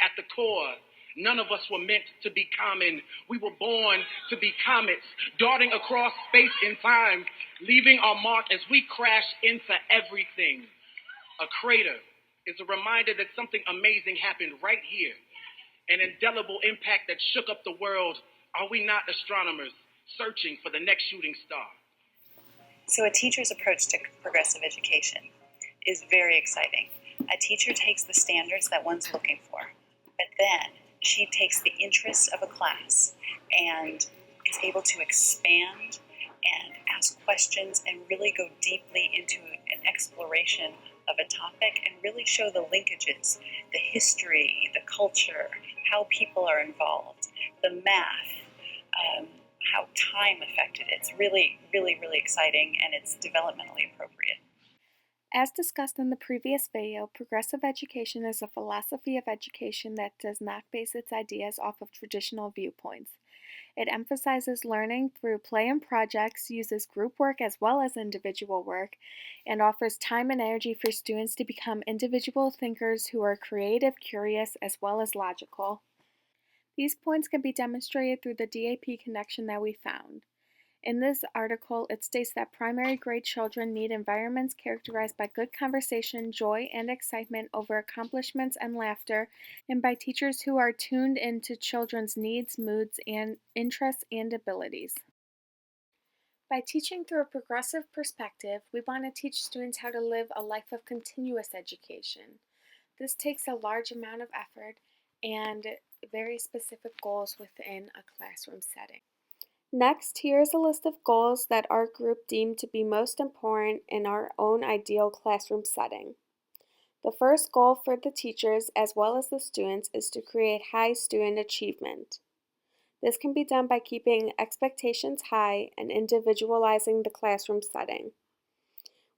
At the core, none of us were meant to be common. We were born to be comets, darting across space and time, leaving our mark as we crash into everything. A crater is a reminder that something amazing happened right here, an indelible impact that shook up the world. Are we not astronomers searching for the next shooting star? So a teacher's approach to progressive education is very exciting. A teacher takes the standards that one's looking for, but then she takes the interests of a class and is able to expand and ask questions and really go deeply into an exploration of a topic and really show the linkages, the history, the culture, how people are involved, the math, how time affected it. It's really, really, really exciting, and it's developmentally appropriate. As discussed in the previous video, progressive education is a philosophy of education that does not base its ideas off of traditional viewpoints. It emphasizes learning through play and projects, uses group work as well as individual work, and offers time and energy for students to become individual thinkers who are creative, curious, as well as logical. These points can be demonstrated through the DAP connection that we found. In this article, it states that primary grade children need environments characterized by good conversation, joy, and excitement over accomplishments and laughter, and by teachers who are tuned into children's needs, moods, and interests and abilities. By teaching through a progressive perspective, we want to teach students how to live a life of continuous education. This takes a large amount of effort and very specific goals within a classroom setting. Next, here is a list of goals that our group deemed to be most important in our own ideal classroom setting. The first goal for the teachers as well as the students is to create high student achievement. This can be done by keeping expectations high and individualizing the classroom setting.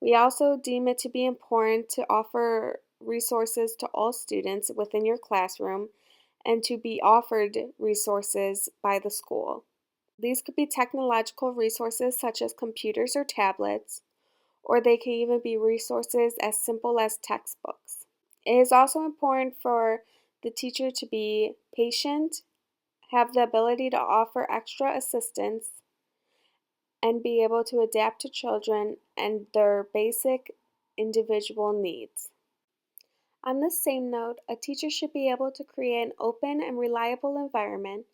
We also deem it to be important to offer resources to all students within your classroom and to be offered resources by the school. These could be technological resources such as computers or tablets, or they can even be resources as simple as textbooks. It is also important for the teacher to be patient, have the ability to offer extra assistance, and be able to adapt to children and their basic individual needs. On this same note, a teacher should be able to create an open and reliable environment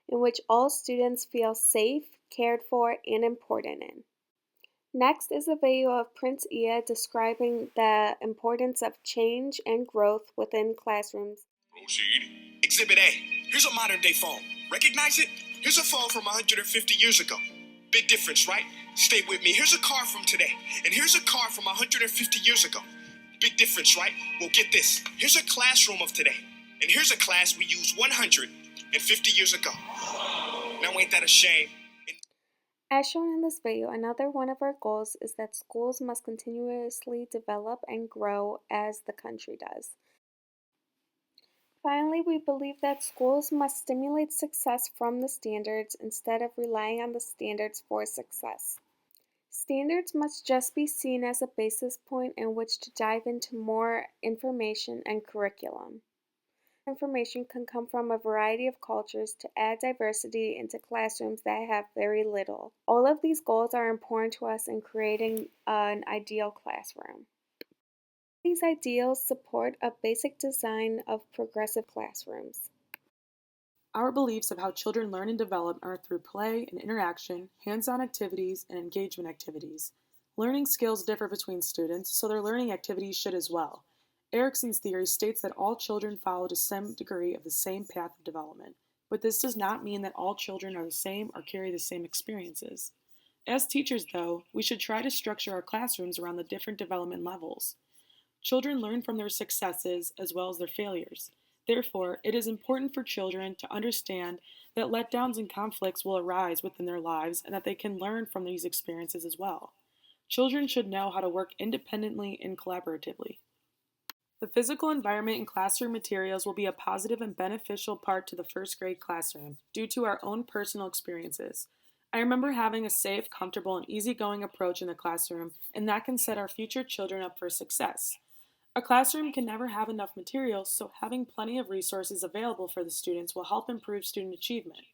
in which all students feel safe, cared for, and important in. Next is a video of Prince Iya describing the importance of change and growth within classrooms. Proceed. Exhibit A. Here's a modern day phone. Recognize it? Here's a phone from 150 years ago. Big difference, right? Stay with me. Here's a car from today. And here's a car from 150 years ago. Big difference, right? Well, get this. Here's a classroom of today. And here's a class we used 150 years ago. Now, ain't that a shame? As shown in this video, another one of our goals is that schools must continuously develop and grow as the country does. Finally, we believe that schools must stimulate success from the standards instead of relying on the standards for success. Standards must just be seen as a basis point in which to dive into more information and curriculum. Information can come from a variety of cultures to add diversity into classrooms that have very little. All of these goals are important to us in creating an ideal classroom. These ideals support a basic design of progressive classrooms. Our beliefs of how children learn and develop are through play and interaction, hands-on activities, and engagement activities. Learning skills differ between students, so their learning activities should as well. Erikson's theory states that all children follow to some degree of the same path of development, but this does not mean that all children are the same or carry the same experiences. As teachers, though, we should try to structure our classrooms around the different development levels. Children learn from their successes as well as their failures. Therefore, it is important for children to understand that letdowns and conflicts will arise within their lives and that they can learn from these experiences as well. Children should know how to work independently and collaboratively. The physical environment and classroom materials will be a positive and beneficial part to the first grade classroom due to our own personal experiences. I remember having a safe, comfortable, and easygoing approach in the classroom, and that can set our future children up for success. A classroom can never have enough materials, so having plenty of resources available for the students will help improve student achievement.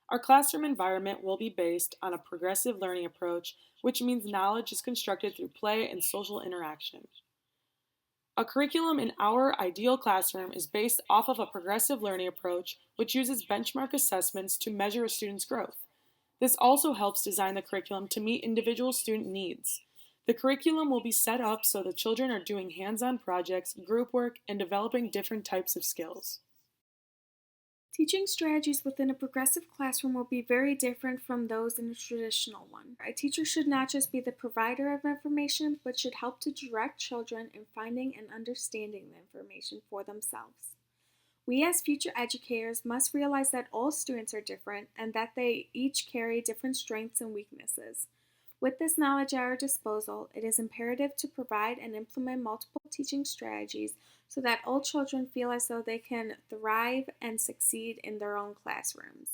Our classroom environment will be based on a progressive learning approach, which means knowledge is constructed through play and social interaction. A curriculum in our ideal classroom is based off of a progressive learning approach, which uses benchmark assessments to measure a student's growth. This also helps design the curriculum to meet individual student needs. The curriculum will be set up so the children are doing hands-on projects, group work, and developing different types of skills. Teaching strategies within a progressive classroom will be very different from those in a traditional one. A teacher should not just be the provider of information, but should help to direct children in finding and understanding the information for themselves. We as future educators must realize that all students are different and that they each carry different strengths and weaknesses. With this knowledge at our disposal, it is imperative to provide and implement multiple teaching strategies so that all children feel as though they can thrive and succeed in their own classrooms.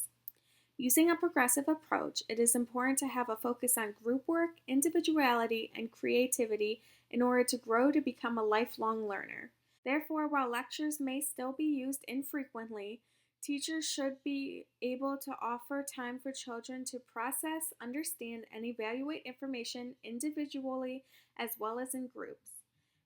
Using a progressive approach, it is important to have a focus on group work, individuality, and creativity in order to grow to become a lifelong learner. Therefore, while lectures may still be used infrequently, teachers should be able to offer time for children to process, understand, and evaluate information individually as well as in groups.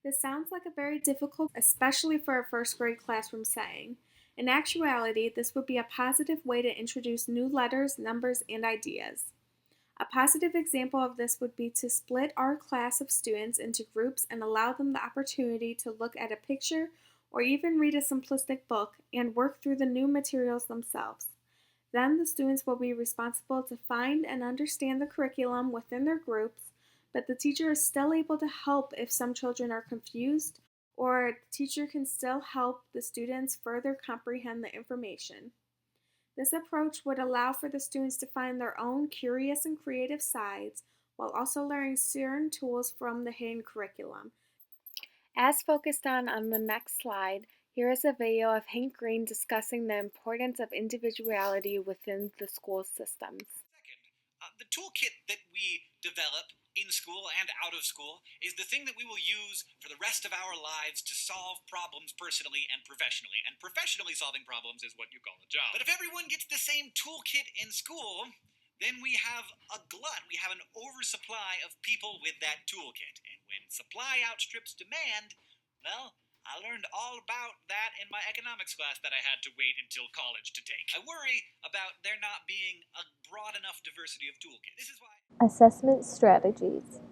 This sounds like a very difficult, especially for a first grade classroom setting. In actuality, this would be a positive way to introduce new letters, numbers, and ideas. A positive example of this would be to split our class of students into groups and allow them the opportunity to look at a picture or even read a simplistic book and work through the new materials themselves. Then the students will be responsible to find and understand the curriculum within their groups, but the teacher is still able to help if some children are confused, or the teacher can still help the students further comprehend the information. This approach would allow for the students to find their own curious and creative sides while also learning certain tools from the hidden curriculum. As focused on the next slide, here is a video of Hank Green discussing the importance of individuality within the school systems. The toolkit that we develop in school and out of school is the thing that we will use for the rest of our lives to solve problems personally and professionally. And professionally solving problems is what you call a job. But if everyone gets the same toolkit in school, then we have a glut. We have an oversupply of people with that toolkit. And when supply outstrips demand, well, I learned all about that in my economics class that I had to wait until college to take. I worry about there not being a broad enough diversity of toolkit. This is why Assessment strategies.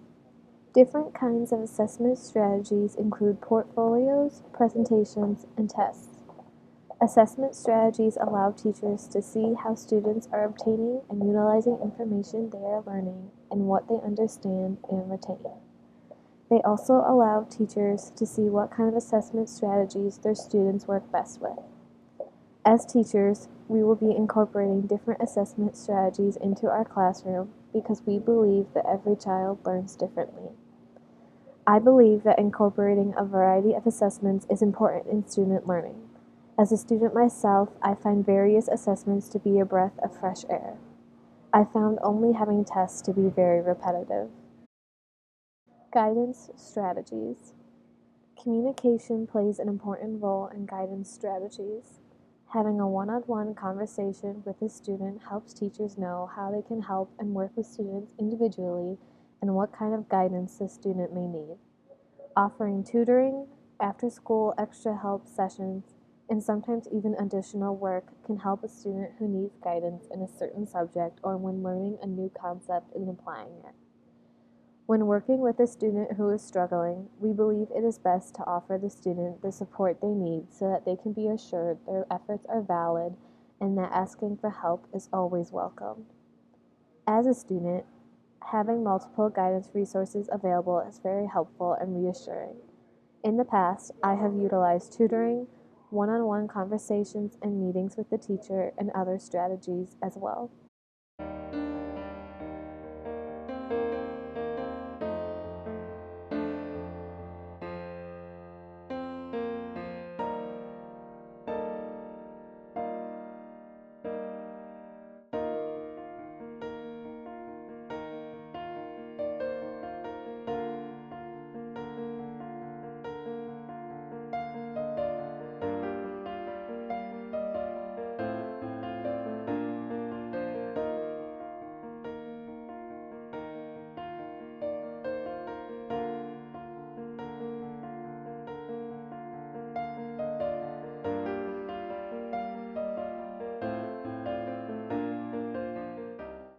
Different kinds of assessment strategies include portfolios, presentations, and tests. Assessment strategies allow teachers to see how students are obtaining and utilizing information they are learning and what they understand and retain. They also allow teachers to see what kind of assessment strategies their students work best with. As teachers, we will be incorporating different assessment strategies into our classroom because we believe that every child learns differently. I believe that incorporating a variety of assessments is important in student learning. As a student myself, I find various assessments to be a breath of fresh air. I found only having tests to be very repetitive. Guidance strategies. Communication plays an important role in guidance strategies. Having a one-on-one conversation with a student helps teachers know how they can help and work with students individually and what kind of guidance the student may need. Offering tutoring, after-school extra help sessions, and sometimes even additional work can help a student who needs guidance in a certain subject or when learning a new concept and applying it. When working with a student who is struggling, we believe it is best to offer the student the support they need so that they can be assured their efforts are valid and that asking for help is always welcome. As a student, having multiple guidance resources available is very helpful and reassuring. In the past, I have utilized tutoring, one-on-one conversations and meetings with the teacher, and other strategies as well.